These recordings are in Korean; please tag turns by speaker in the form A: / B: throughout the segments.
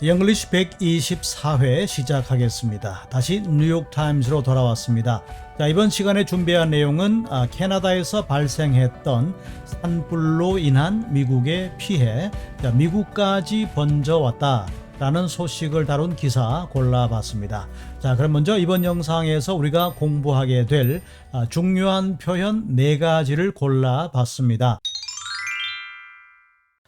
A: 영글리시 124회 시작하겠습니다. 다시 뉴욕타임즈로 돌아왔습니다. 자, 이번 시간에 준비한 내용은 캐나다에서 발생했던 산불로 인한 미국의 피해, 미국까지 번져왔다 라는 소식을 다룬 기사 골라봤습니다. 자, 그럼 먼저 이번 영상에서 우리가 공부하게 될 중요한 표현 4가지를 골라봤습니다.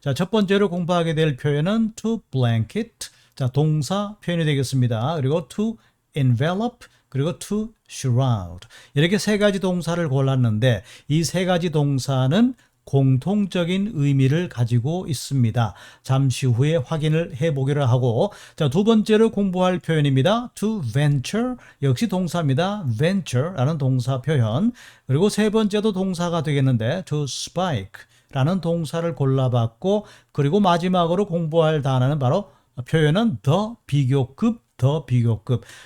A: 자, 첫 번째로 공부하게 될 표현은 to blanket, 자, 동사 표현이 되겠습니다. 그리고 to envelop, 그리고 to shroud. 이렇게 3가지 동사를 골랐는데 이 3가지 동사는 공통적인 의미를 가지고 있습니다. 잠시 후에 확인을 해보기로 하고, 자, 두 번째로 공부할 표현입니다. to venture, 역시 동사입니다. venture라는 동사 표현. 그리고 세 번째도 동사가 되겠는데 to spike 라는 동사를 골라봤고, 그리고 마지막으로 공부할 단어는 바로 표현은 더 비교급.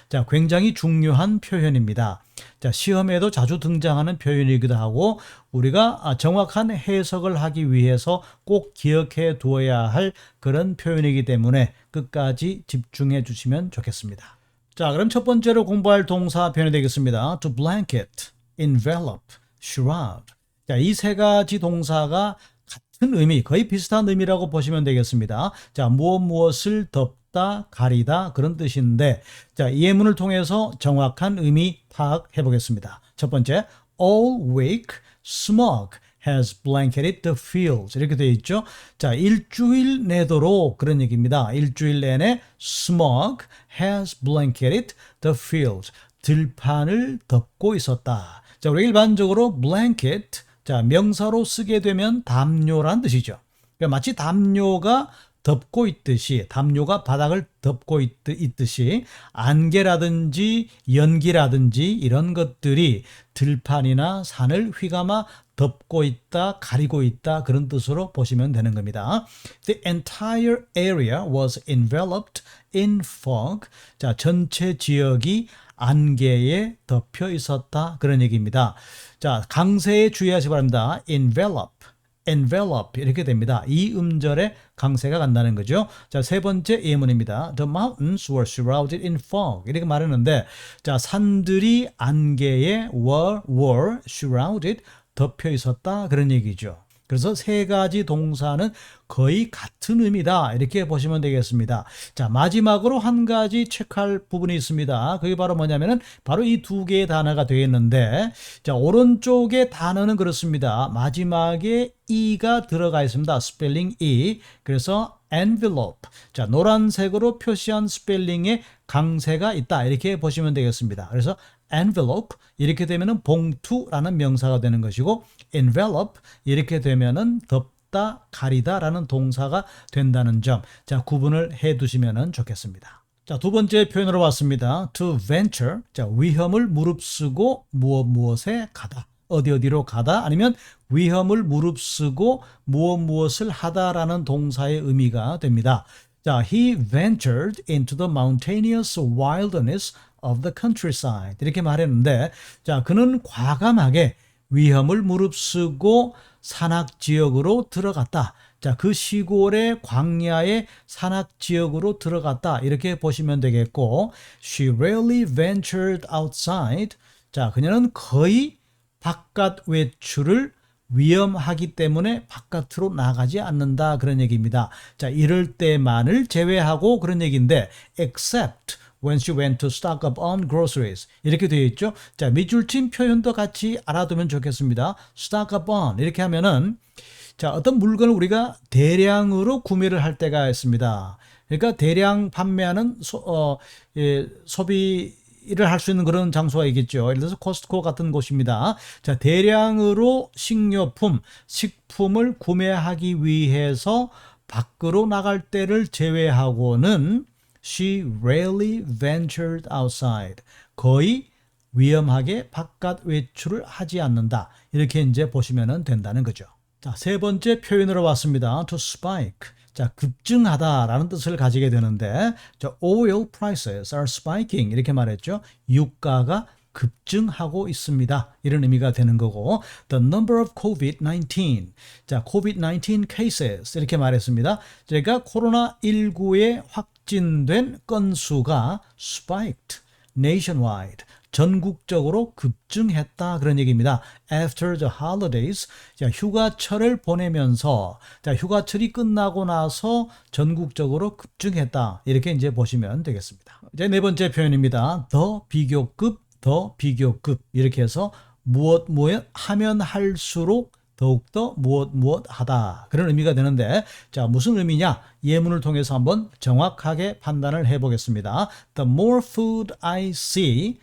A: 자, 굉장히 중요한 표현입니다. 자, 시험에도 자주 등장하는 표현이기도 하고 우리가 정확한 해석을 하기 위해서 꼭 기억해 두어야 할 그런 표현이기 때문에 끝까지 집중해 주시면 좋겠습니다. 자, 그럼 첫 번째로 공부할 동사 표현이 되겠습니다. to blanket, envelop, shroud. 자, 이 3가지 동사가 같은 의미, 거의 비슷한 의미라고 보시면 되겠습니다. 자, 무엇을 덮다, 가리다 그런 뜻인데, 자, 이 예문을 통해서 정확한 의미 파악해 보겠습니다. 첫 번째, all week smog has blanketed the fields. 이렇게 되어 있죠. 자, 일주일 내도록 그런 얘기입니다. 일주일 내내 smog has blanketed the fields. 들판을 덮고 있었다. 자, 우리 일반적으로 blanket, 자, 명사로 쓰게 되면 담요란 뜻이죠. 그러니까 마치 담요가 덮고 있듯이, 담요가 바닥을 덮고 있듯이 안개라든지 연기라든지 이런 것들이 들판이나 산을 휘감아 덮고 있다, 가리고 있다 그런 뜻으로 보시면 되는 겁니다. The entire area was enveloped in fog. 자, 전체 지역이 안개에 덮여 있었다 그런 얘기입니다. 자, 강세에 주의하시기 바랍니다. envelop 이렇게 됩니다. 이 음절에 강세가 간다는 거죠. 자, 세 번째 예문입니다. The mountains were shrouded in fog. 이렇게 말했는데, 자, 산들이 안개에 were shrouded, 덮여 있었다 그런 얘기죠. 그래서 3가지 동사는 거의 같은 의미다 이렇게 보시면 되겠습니다. 자, 마지막으로 한 가지 체크할 부분이 있습니다. 그게 바로 뭐냐면은 바로 이 2개의 단어가 되겠는데, 자, 오른쪽의 단어는 그렇습니다. 마지막에 e가 들어가 있습니다. 스펠링 e. 그래서 envelope. 자, 노란색으로 표시한 스펠링에 강세가 있다 이렇게 보시면 되겠습니다. 그래서 envelope 이렇게 되면은 봉투라는 명사가 되는 것이고, envelope 이렇게 되면은 덮다, 가리다라는 동사가 된다는 점, 자, 구분을 해 두시면 좋겠습니다. 자, 두 번째 표현으로 왔습니다. to venture. 자, 위험을 무릅쓰고 무엇에 가다. 어디로 가다, 아니면 위험을 무릅쓰고 무엇을 하다라는 동사의 의미가 됩니다. 자, he ventured into the mountainous wilderness of the countryside. 이렇게 말했는데, 자, 그는 과감하게 위험을 무릅쓰고 산악지역으로 들어갔다. 자, 그 시골의 광야의 산악지역으로 들어갔다. 이렇게 보시면 되겠고, she rarely ventured outside. 자, 그녀는 거의 바깥 외출을 위험하기 때문에 바깥으로 나가지 않는다 그런 얘기입니다. 자, 이럴 때만을 제외하고 그런 얘기인데, except when she went to stock up on groceries. 이렇게 되어 있죠. 자, 밑줄친 표현도 같이 알아두면 좋겠습니다. stock up on 이렇게 하면은, 자, 어떤 물건을 우리가 대량으로 구매를 할 때가 있습니다. 그러니까 대량 판매하는 소비를 할 수 있는 그런 장소가 있겠죠. 예를 들어서 코스트코 같은 곳입니다. 자, 대량으로 식료품, 식품을 구매하기 위해서 밖으로 나갈 때를 제외하고는 she rarely ventured outside. 거의 위험하게 바깥 외출을 하지 않는다. 이렇게 이제 보시면 된다는 거죠. 자, 세 번째 표현으로 왔습니다. to spike. 자, 급증하다라는 뜻을 가지게 되는데, 자, oil prices are spiking 이렇게 말했죠. 유가가 급증하고 있습니다. 이런 의미가 되는 거고, the number of COVID-19. 자, COVID-19 cases 이렇게 말했습니다. 제가 코로나19의 확진된 건수가 spiked nationwide. 전국적으로 급증했다 그런 얘기입니다. After the holidays, 자, 휴가철을 보내면서 자, 휴가철이 끝나고 나서 전국적으로 급증했다. 이렇게 이제 보시면 되겠습니다. 이제 네 번째 표현입니다. 더 비교급, 더 비교급 이렇게 해서 무엇 하면 할수록 더욱더 무엇 하다 그런 의미가 되는데 자 무슨 의미냐 예문을 통해서 한번 정확하게 판단을 해보겠습니다. The more food I see,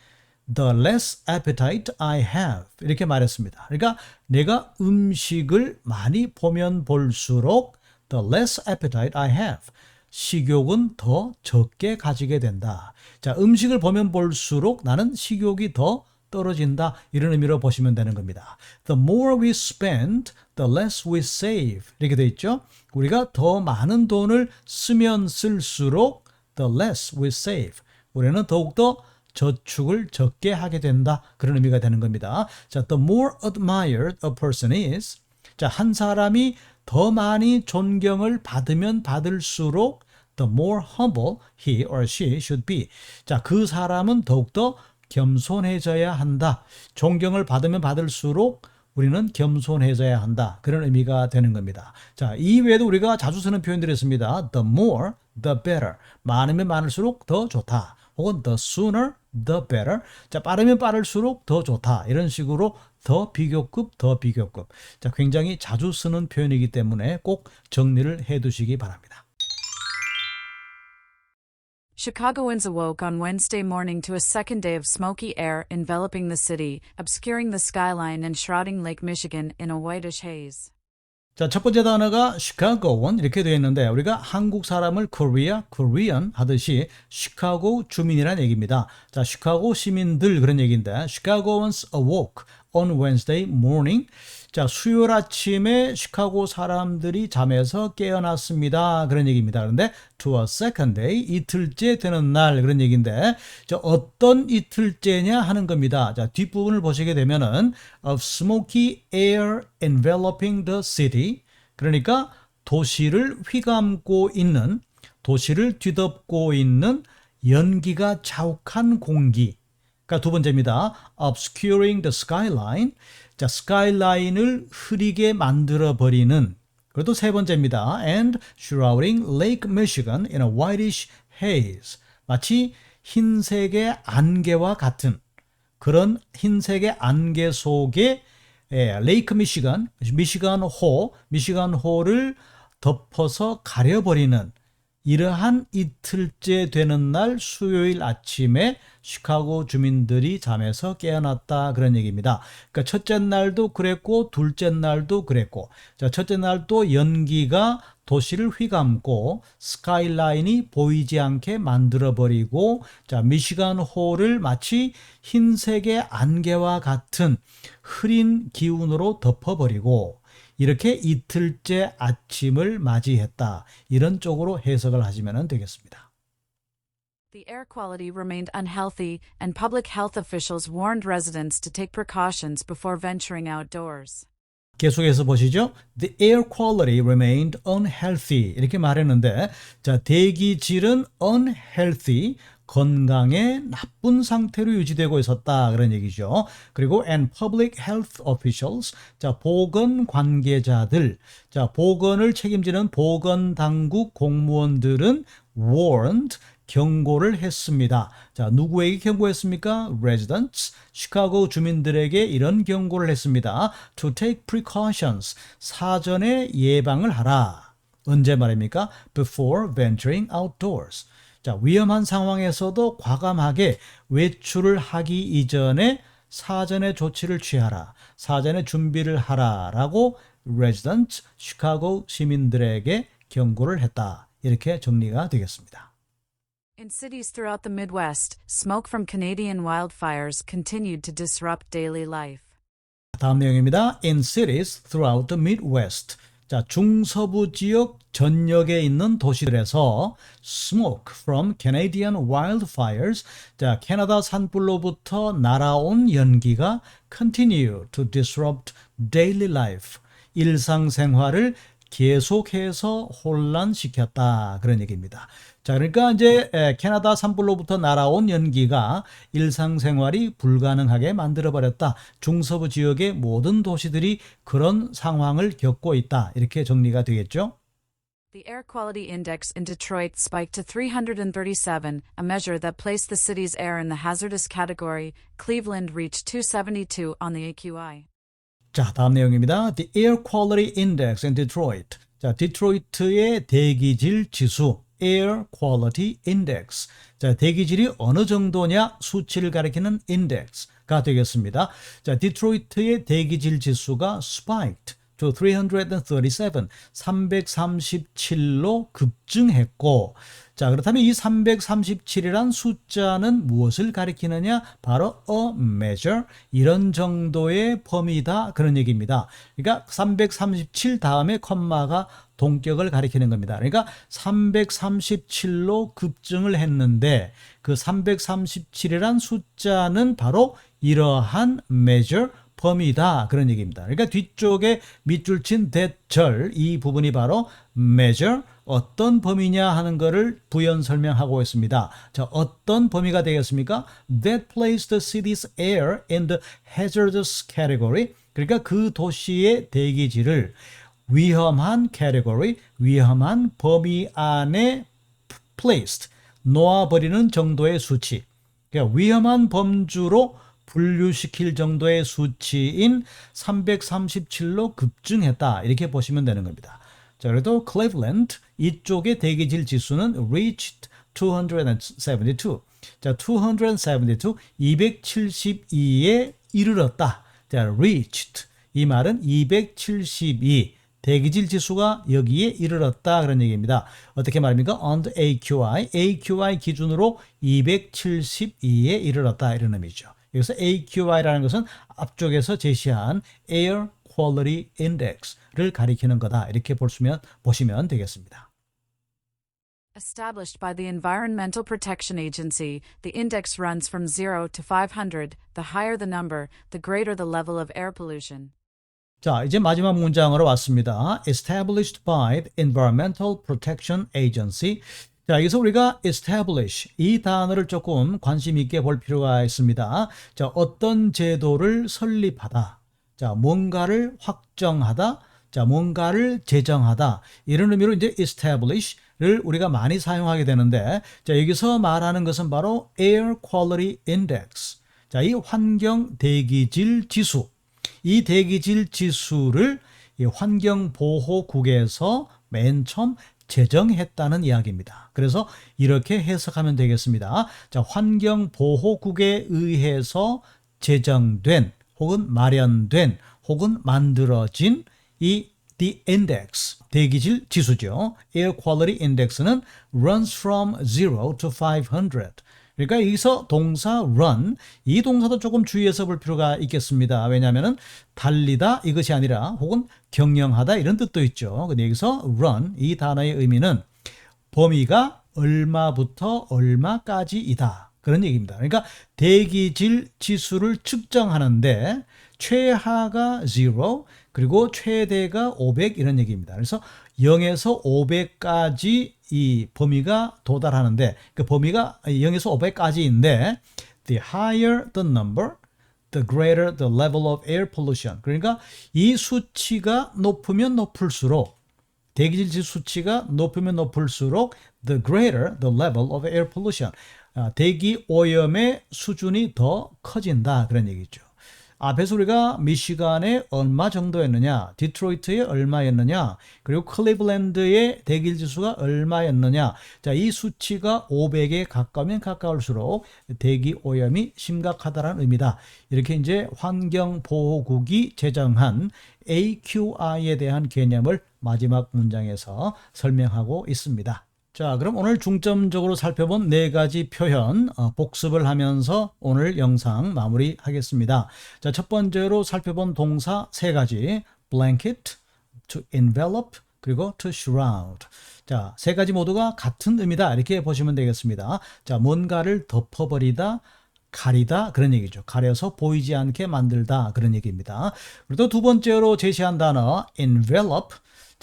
A: the less appetite I have 이렇게 말했습니다. 그러니까 내가 음식을 많이 보면 볼수록 the less appetite I have 식욕은 더 적게 가지게 된다. 자 음식을 보면 볼수록 나는 식욕이 더 떨어진다 이런 의미로 보시면 되는 겁니다. The more we spend, the less we save 이렇게 돼 있죠. 우리가 더 많은 돈을 쓰면 쓸수록 the less we save 우리는 더욱더 저축을 적게 하게 된다 그런 의미가 되는 겁니다. 자, the more admired a person is 자, 한 사람이 더 많이 존경을 받으면 받을수록 the more humble he or she should be 자, 그 사람은 더욱더 겸손해져야 한다. 존경을 받으면 받을수록 우리는 겸손해져야 한다. 그런 의미가 되는 겁니다. 자, 이 외에도 우리가 자주 쓰는 표현들이 있습니다. The more, the better. 많으면 많을수록 더 좋다. 혹은 the sooner, the better. 자, 빠르면 빠를수록 더 좋다. 이런 식으로 더 비교급, 더 비교급. 자, 굉장히 자주 쓰는 표현이기 때문에 꼭 정리를 해 두시기 바랍니다.
B: Chicagoans awoke on Wednesday morning to a second day of smoky air enveloping the city, obscuring the skyline and shrouding Lake Michigan in a whitish haze.
A: 자, 첫 번째 단어가 Chicagoan 이렇게 되어 있는데 우리가 한국 사람을 Korean 하듯이 시카고 주민이라는 얘기입니다. 자, 시카고 시민들 그런 얘기인데 Chicagoans awoke on Wednesday morning. 자, 수요일 아침에 시카고 사람들이 잠에서 깨어났습니다. 그런 얘기입니다. 그런데 to a second day, 이틀째 되는 날 그런 얘기인데 자, 어떤 이틀째냐 하는 겁니다. 자, 뒷부분을 보시게 되면은 of smoky air enveloping the city 그러니까 도시를 휘감고 있는 도시를 뒤덮고 있는 연기가 자욱한 공기 그러니까 두 번째입니다. obscuring the skyline. 자, 스카이라인을 흐리게 만들어 버리는. 그리고 세 번째입니다. and shrouding Lake Michigan in a whitish haze. 마치 흰색의 안개와 같은 그런 흰색의 안개 속에 레이크 미시간호를 덮어서 가려버리는 이러한 이틀째 되는 날 수요일 아침에 시카고 주민들이 잠에서 깨어났다 그런 얘기입니다. 그러니까 첫째 날도 그랬고 둘째 날도 그랬고 자, 첫째 날도 연기가 도시를 휘감고 스카이라인이 보이지 않게 만들어버리고 자, 미시간호를 마치 흰색의 안개와 같은 흐린 기운으로 덮어버리고 이렇게 이틀째 아침을 맞이했다. 이런 쪽으로 해석을 하시면 되겠습니다.
B: The air quality remained unhealthy, and public health officials warned residents to take precautions before venturing outdoors.
A: 계속해서 보시죠. The air quality remained unhealthy. 이렇게 말했는데, 자, 대기질은 unhealthy. 건강에 나쁜 상태로 유지되고 있었다 그런 얘기죠. 그리고 and public health officials 자 보건 관계자들 자 보건을 책임지는 보건 당국 공무원들은 warned 경고를 했습니다. 자 누구에게 경고했습니까? residents 시카고 주민들에게 이런 경고를 했습니다. to take precautions 사전에 예방을 하라. 언제 말입니까? before venturing outdoors 자, 위험한 상황에서도 과감하게 외출을 하기 이전에 사전에 조치를 취하라. 사전에 준비를 하라라고 residents, 시카고 시민들에게 경고를 했다. 이렇게 정리가 되겠습니다.
B: In cities throughout the Midwest, smoke from Canadian wildfires continued to disrupt daily life.
A: 다음 내용입니다. In cities throughout the Midwest. 자, 중서부 지역 전역에 있는 도시들에서 smoke from Canadian wildfires, 자, 캐나다 산불로부터 날아온 연기가 continue to disrupt daily life, 일상생활을 계속해서 혼란시켰다. 그런 얘기입니다. 자, 그러니까 이제 캐나다 산불로부터 날아온 연기가 일상생활이 불가능하게 만들어버렸다. 중서부 지역의 모든 도시들이 그런 상황을 겪고 있다. 이렇게 정리가 되겠죠.
B: The air quality index in Detroit spiked to 337, a measure that placed the city's air in the hazardous category. Cleveland reached 272 on the AQI.
A: 자, 다음 내용입니다. The Air Quality Index in Detroit. 자, 디트로이트의 대기질 지수, Air Quality Index. 자, 대기질이 어느 정도냐 수치를 가리키는 index가 되겠습니다. 자, 디트로이트의 대기질 지수가 spiked to 337, 337로 급증했고, 자, 그렇다면 이 337이란 숫자는 무엇을 가리키느냐? 바로 a measure, 이런 정도의 범위다. 그런 얘기입니다. 그러니까 337 다음에 컴마가 동격을 가리키는 겁니다. 그러니까 337로 급증을 했는데 그 337이란 숫자는 바로 이러한 measure, 범위다. 그런 얘기입니다. 그러니까 뒤쪽에 밑줄 친 대절, 이 부분이 바로 measure, 어떤 범위냐 하는 것을 부연 설명하고 있습니다. 자, 어떤 범위가 되겠습니까? That placed the city's air in the hazardous category. 그러니까 그 도시의 대기질을 위험한 category, 위험한 범위 안에 placed, 놓아버리는 정도의 수치. 그러니까 위험한 범주로 분류시킬 정도의 수치인 337로 급증했다. 이렇게 보시면 되는 겁니다. 자, 그래도 Cleveland 이쪽의 대기질 지수는 reached 272. 자, 272, 272에 이르렀다. 자, reached. 이 말은 272. 대기질 지수가 여기에 이르렀다. 그런 얘기입니다. 어떻게 말입니까? On the AQI. AQI 기준으로 272에 이르렀다. 이런 의미죠. 여기서 AQI라는 것은 앞쪽에서 제시한 Air Quality Index를 가리키는 거다. 이렇게 보시면 되겠습니다.
B: Established by the Environmental Protection Agency, the index runs from 0 to 500. The higher the number, the greater the level of air pollution.
A: 자, 이제 마지막 문장으로 왔습니다. Established by the Environmental Protection Agency. 자, 여기서 우리가 establish, 이 단어를 조금 관심 있게 볼 필요가 있습니다. 자, 어떤 제도를 설립하다. 자, 뭔가를 확정하다. 자, 뭔가를 제정하다. 이런 의미로 이제 establish를 우리가 많이 사용하게 되는데, 자, 여기서 말하는 것은 바로 Air Quality Index. 자, 이 환경 대기질 지수. 이 대기질 지수를 이 환경보호국에서 맨 처음 제정했다는 이야기입니다. 그래서 이렇게 해석하면 되겠습니다. 자, 환경보호국에 의해서 제정된 혹은 마련된 혹은 만들어진 이 the index, 대기질 지수죠. Air Quality Index는 runs from 0 to 500. 그러니까 여기서 동사 run, 이 동사도 조금 주의해서 볼 필요가 있겠습니다. 왜냐하면 달리다 이것이 아니라 혹은 경영하다 이런 뜻도 있죠. 근데 여기서 run, 이 단어의 의미는 범위가 얼마부터 얼마까지이다. 그런 얘기입니다. 그러니까 대기질 지수를 측정하는데 최하가 0, 그리고 최대가 500 이런 얘기입니다. 그래서 0에서 500까지 이 범위가 도달하는데 그 범위가 0에서 500까지인데 the higher the number, the greater the level of air pollution. 그러니까 이 수치가 높으면 높을수록 대기질 지수 수치가 높으면 높을수록 the greater the level of air pollution. 대기 오염의 수준이 더 커진다. 그런 얘기죠. 앞에서 우리가 미시간에 얼마 정도였느냐, 디트로이트에 얼마였느냐, 그리고 클리블랜드의 대기지수가 얼마였느냐. 자, 이 수치가 500에 가까우면 가까울수록 대기 오염이 심각하다는 의미다. 이렇게 이제 환경보호국이 제정한 AQI에 대한 개념을 마지막 문장에서 설명하고 있습니다. 자, 그럼 오늘 중점적으로 살펴본 네 가지 표현 복습을 하면서 오늘 영상 마무리하겠습니다. 자, 첫 번째로 살펴본 동사 세 가지, blanket, to envelop, 그리고 to shroud. 자, 세 가지 모두가 같은 의미다. 이렇게 보시면 되겠습니다. 자, 뭔가를 덮어버리다, 가리다 그런 얘기죠. 가려서 보이지 않게 만들다 그런 얘기입니다. 그리고 또 두 번째로 제시한 단어 envelop.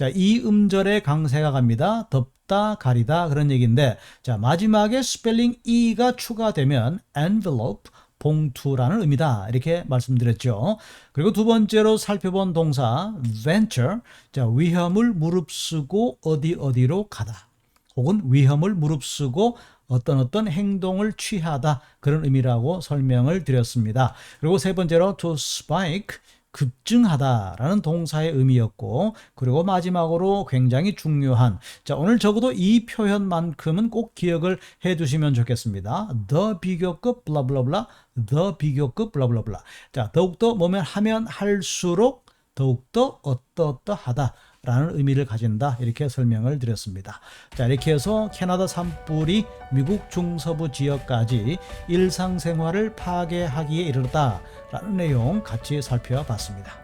A: 자, 이 음절에 강세가 갑니다. 덥다, 가리다 그런 얘기인데 자, 마지막에 스펠링 E가 추가되면 envelope, 봉투라는 의미다. 이렇게 말씀드렸죠. 그리고 두 번째로 살펴본 동사 venture, 자, 위험을 무릅쓰고 어디로 가다. 혹은 위험을 무릅쓰고 어떤 행동을 취하다. 그런 의미라고 설명을 드렸습니다. 그리고 세 번째로 to spike, 급증하다라는 동사의 의미였고 그리고 마지막으로 굉장히 중요한 자 오늘 적어도 이 표현만큼은 꼭 기억을 해 두시면 좋겠습니다. the 비교급 블라블라블라 the 비교급 블라블라블라 자 더욱더 뭐면 하면 할수록 더욱더 어떠하다 라는 의미를 가진다 이렇게 설명을 드렸습니다. 자 이렇게 해서 캐나다 산불이 미국 중서부 지역까지 일상생활을 파괴하기에 이르렀다 라는 내용 같이 살펴봤습니다.